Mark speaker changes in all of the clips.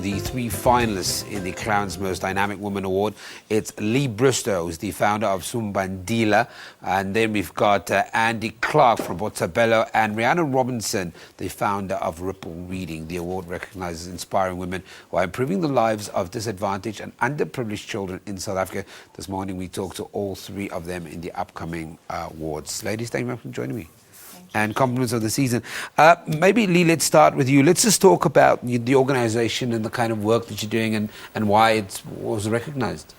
Speaker 1: the 3 finalists in the Clarins Most Dynamic Woman Award. It's Leigh Bristow, who's the founder of Sumbandila, and then we've got Andy Clarke from Botshabelo, and Riana Robinson, the founder of Ripple Reading. The award recognizes inspiring women who are improving the lives of disadvantaged and underprivileged children in South Africa. This morning we talked to all 3 of them in the upcoming awards. Ladies, thank you very much for joining me. And compliments of the season. Maybe, Leigh, let's start with you. Let's just talk about the organization and the kind of work that you're doing and why it was recognized.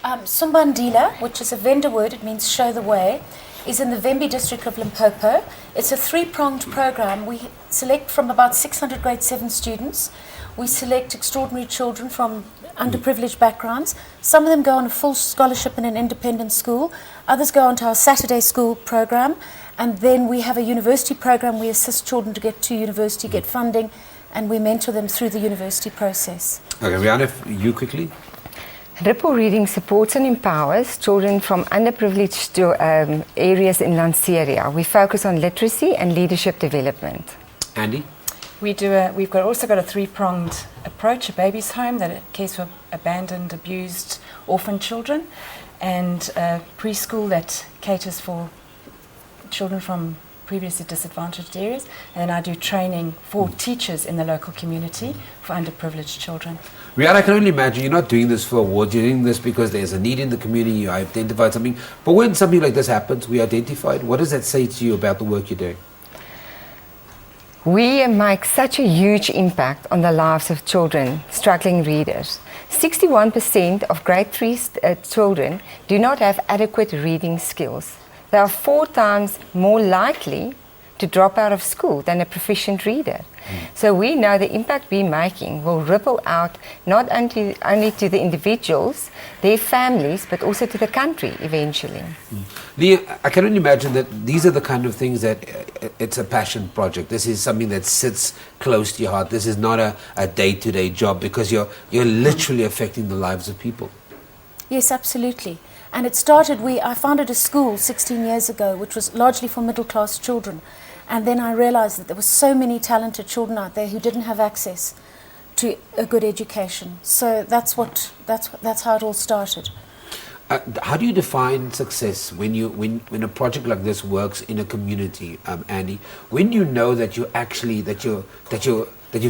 Speaker 2: Sumbandila, which is a Venda word, it means show the way, is in the Vembe district of Limpopo. It's a 3-pronged program. We select from about 600 grade 7 students. We select extraordinary children from underprivileged backgrounds. Some of them go on a full scholarship in an independent school. Others go on to our Saturday school program. And then we have a university program. We assist children to get to university, get funding, and we mentor them through the university process.
Speaker 1: Okay, Riana, you quickly.
Speaker 3: Ripple Reading supports and empowers children from underprivileged areas in Lanseria. We focus on literacy and leadership development.
Speaker 1: Andy?
Speaker 4: We've also got a 3-pronged approach: a baby's home that cares for abandoned, abused, orphan children, and a preschool that caters for children from previously disadvantaged areas, and I do training for teachers in the local community for underprivileged children.
Speaker 1: Riana, I can only imagine you're not doing this for awards, you're doing this because there's a need in the community, you identified something. But when something like this happens, we identified, what does that say to you about the work you're doing?
Speaker 3: We make such a huge impact on the lives of children, struggling readers. 61% of grade 3 children do not have adequate reading skills. They are 4 times more likely to drop out of school than a proficient reader. So we know the impact we're making will ripple out not only to the individuals, their families, but also to the country eventually.
Speaker 1: Leigh, I can only imagine that these are the kind of things that it's a passion project. This is something that sits close to your heart. This is not a day-to-day job because you're literally affecting the lives of people.
Speaker 2: Yes, absolutely. And it started, I founded a school 16 years ago, which was largely for middle-class children. And then I realized that there were so many talented children out there who didn't have access to a good education. So that's how it all started.
Speaker 1: How do you define success when a project like this works in a community, Andy? When do you know that you've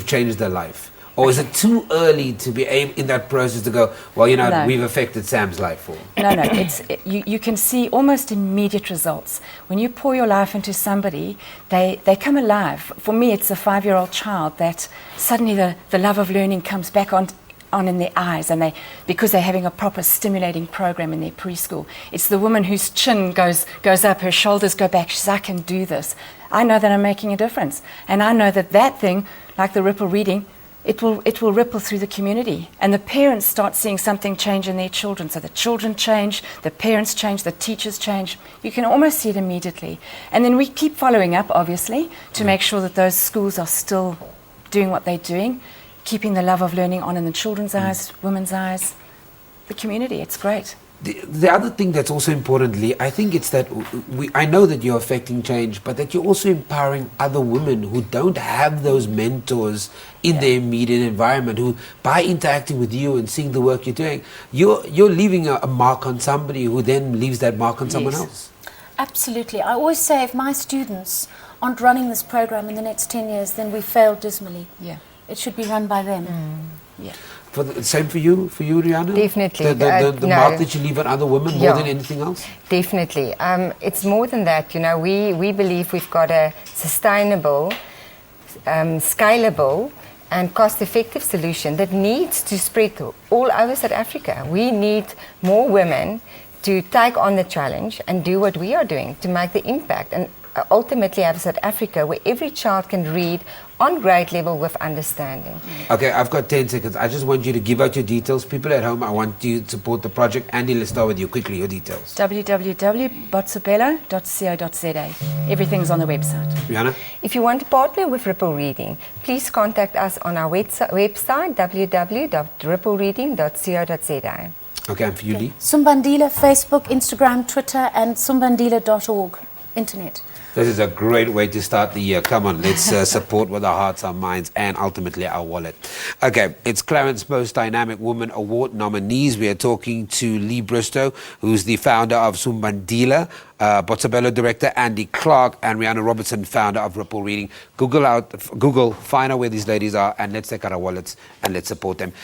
Speaker 1: changed their life? Or is it too early to be in that process to go, well, no, we've affected Sam's life?
Speaker 4: No, you can see almost immediate results. When you pour your life into somebody, they come alive. For me, it's a 5-year-old child that suddenly the love of learning comes back on in their eyes, and because they're having a proper stimulating program in their preschool. It's the woman whose chin goes up, her shoulders go back, she says, I can do this. I know that I'm making a difference. And I know that thing, like the Ripple Reading, it will ripple through the community, and the parents start seeing something change in their children. So the children change, the parents change, the teachers change. You can almost see it immediately. And then we keep following up, obviously, to make sure that those schools are still doing what they're doing, keeping the love of learning on in the children's eyes, women's eyes, the community. It's great.
Speaker 1: The other thing that's also important, Leigh, I think it's that I know that you're affecting change, but that you're also empowering other women who don't have those mentors in their immediate environment, who by interacting with you and seeing the work you're doing, you're leaving a mark on somebody who then leaves that mark on someone else. Absolutely.
Speaker 2: I always say if my students aren't running this program in the next 10 years, then we failed dismally. Yeah. It should be run by them. Yeah.
Speaker 1: Same for you, Riana?
Speaker 3: Definitely.
Speaker 1: The mark that you leave on other women more than anything else?
Speaker 3: Definitely. It's more than that. We believe we've got a sustainable, scalable and cost-effective solution that needs to spread all over South Africa. We need more women to take on the challenge and do what we are doing to make the impact and ultimately have South Africa where every child can read on grade level with understanding.
Speaker 1: Okay, I've got 10 seconds. I just want you to give out your details. People at home, I want you to support the project. Andy, let's start with you. Quickly, your details.
Speaker 4: www.botshabelo.co.za. Everything's on the website.
Speaker 1: Riana?
Speaker 3: If you want to partner with Ripple Reading, please contact us on our website, www.ripplereading.co.za.
Speaker 1: Okay, and for you, Leigh?
Speaker 2: Sumbandila, Facebook, Instagram, Twitter, and sumbandila.org, internet.
Speaker 1: This is a great way to start the year. Come on, let's support with our hearts, our minds, and ultimately our wallet. Okay, it's Clarins Most Dynamic Woman Award nominees. We are talking to Leigh Bristow, who's the founder of Sumbandila, Botshabelo director Andy Clarke, and Riana Robinson, founder of Ripple Reading. Google, find out where these ladies are, and let's take out our wallets and let's support them.